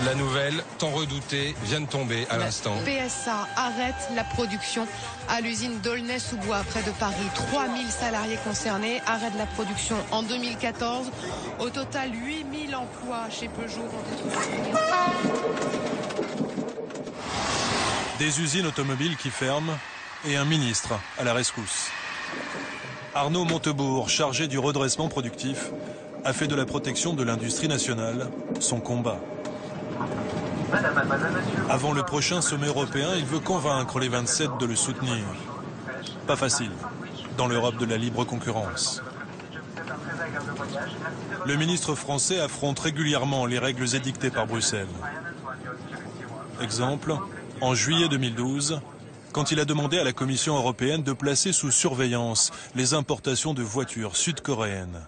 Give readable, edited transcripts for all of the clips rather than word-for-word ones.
La nouvelle, tant redoutée, vient de tomber à l'instant. PSA arrête la production à l'usine d'Aulnay-sous-Bois, près de Paris. 3000 salariés concernés, arrêt de la production en 2014. Au total, 8000 emplois chez Peugeot vont être supprimés. Des usines automobiles qui ferment et un ministre à la rescousse. Arnaud Montebourg, chargé du redressement productif, a fait de la protection de l'industrie nationale son combat. Avant le prochain sommet européen, il veut convaincre les 27 de le soutenir. Pas facile, dans l'Europe de la libre concurrence. Le ministre français affronte régulièrement les règles édictées par Bruxelles. Exemple, en juillet 2012, quand il a demandé à la Commission européenne de placer sous surveillance les importations de voitures sud-coréennes,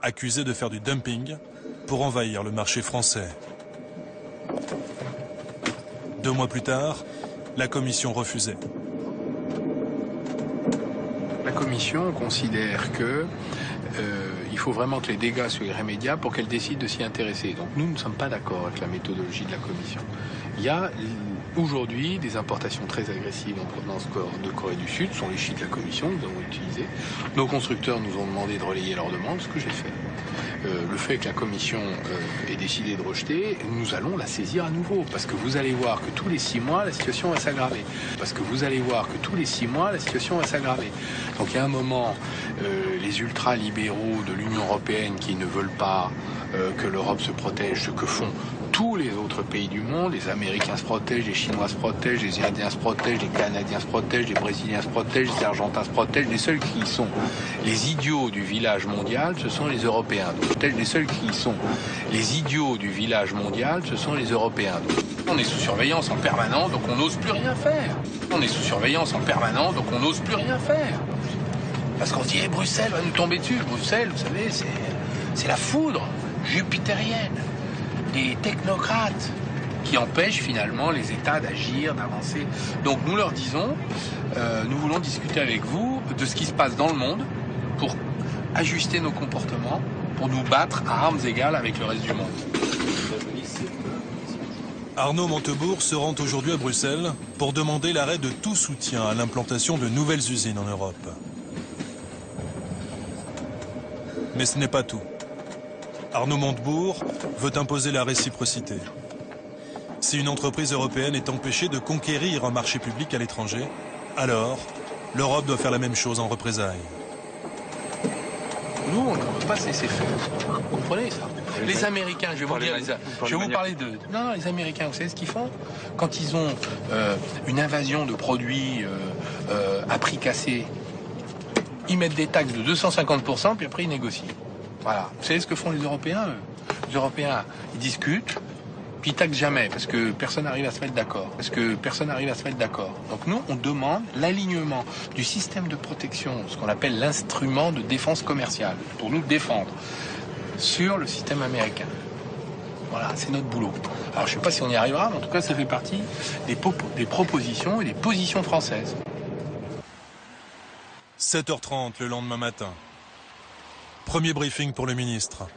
accusées de faire du dumping pour envahir le marché français. 2 mois plus tard, la Commission refusait. La Commission considère que il faut vraiment que les dégâts soient irrémédiables pour qu'elle décide de s'y intéresser. Donc nous ne sommes pas d'accord avec la méthodologie de la Commission. Il y a aujourd'hui des importations très agressives en provenance de Corée du Sud, ce sont les chiites de la Commission que nous avons utilisés. Nos constructeurs nous ont demandé de relayer leurs demandes, ce que j'ai fait. Le fait que la Commission ait décidé de rejeter, nous allons la saisir à nouveau. Parce que vous allez voir que tous les 6 mois, la situation va s'aggraver. Donc il y a un moment, les ultra-libéraux de l'Union européenne qui ne veulent pas que l'Europe se protège, ce que font tous les autres pays du monde, les Américains se protègent, les Chinois se protègent, les Indiens se protègent, les Canadiens se protègent, les Brésiliens se protègent, les Argentins se protègent. Les seuls qui sont les idiots du village mondial, ce sont les Européens. Les seuls qui sont les idiots du village mondial, ce sont les Européens. On est sous surveillance en permanence, donc on n'ose plus rien faire. Parce qu'on se dit, Bruxelles va nous tomber dessus. Bruxelles, vous savez, c'est la foudre jupitérienne. Des technocrates qui empêchent finalement les États d'agir, d'avancer. Donc nous leur disons, nous voulons discuter avec vous de ce qui se passe dans le monde pour ajuster nos comportements, pour nous battre à armes égales avec le reste du monde. Arnaud Montebourg se rend aujourd'hui à Bruxelles pour demander l'arrêt de tout soutien à l'implantation de nouvelles usines en Europe. Mais ce n'est pas tout. Arnaud Montebourg veut imposer la réciprocité. Si une entreprise européenne est empêchée de conquérir un marché public à l'étranger, alors l'Europe doit faire la même chose en représailles. Nous, on ne peut pas se laisser faire. Vous comprenez ça? Les Américains, je vais vous parler de... Non, les Américains, vous savez ce qu'ils font? Quand ils ont une invasion de produits à prix cassé, ils mettent des taxes de 250%, puis après ils négocient. Voilà. Vous savez ce que font les Européens, eux? Les Européens, ils discutent, puis ils taxent jamais, parce que personne n'arrive à se mettre d'accord. Donc nous, on demande l'alignement du système de protection, ce qu'on appelle l'instrument de défense commerciale, pour nous défendre, sur le système américain. Voilà, c'est notre boulot. Alors je ne sais pas si on y arrivera, mais en tout cas, ça fait partie des propositions et des positions françaises. 7h30 le lendemain matin. Premier briefing pour le ministre.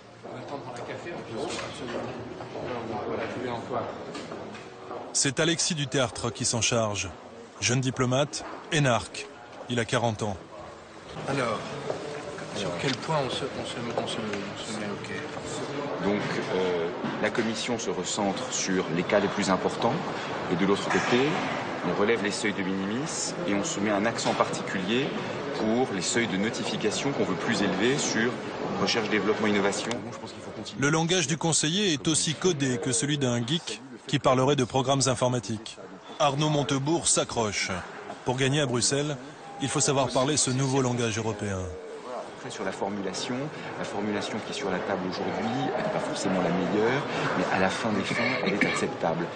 C'est Alexis Dutertre qui s'en charge. Jeune diplomate, énarque. Il a 40 ans. Alors, sur quel point on se met OK? Donc, la Commission se recentre sur les cas les plus importants. Et de l'autre côté, on relève les seuils de minimis et on se met un accent particulier pour les seuils de notification qu'on veut plus élevés sur recherche, développement, innovation. Le langage du conseiller est aussi codé que celui d'un geek qui parlerait de programmes informatiques. Arnaud Montebourg s'accroche. Pour gagner à Bruxelles, il faut savoir parler ce nouveau langage européen. Sur la formulation qui est sur la table aujourd'hui, elle n'est pas forcément la meilleure, mais à la fin des fins, elle est acceptable.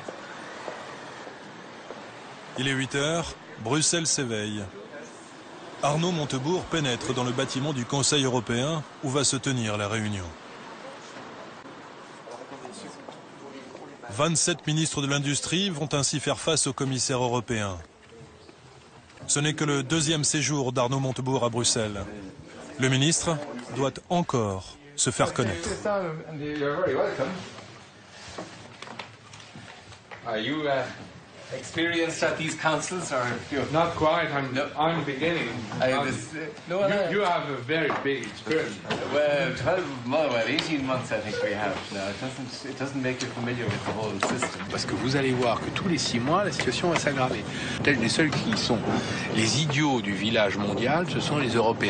Il est 8h, Bruxelles s'éveille. Arnaud Montebourg pénètre dans le bâtiment du Conseil européen où va se tenir la réunion. 27 ministres de l'industrie vont ainsi faire face aux commissaires européens. Ce n'est que le deuxième séjour d'Arnaud Montebourg à Bruxelles. Le ministre doit encore se faire connaître. Are you experienced at these councils, or not quite? I'm beginning. You have a very big experience. Well, 18 months, I think we have. No, it doesn't make you familiar with the whole system. Parce que vous allez voir que tous les 6 mois, la situation va s'aggraver. Les seuls qui sont les idiots du village mondial, ce sont les Européens.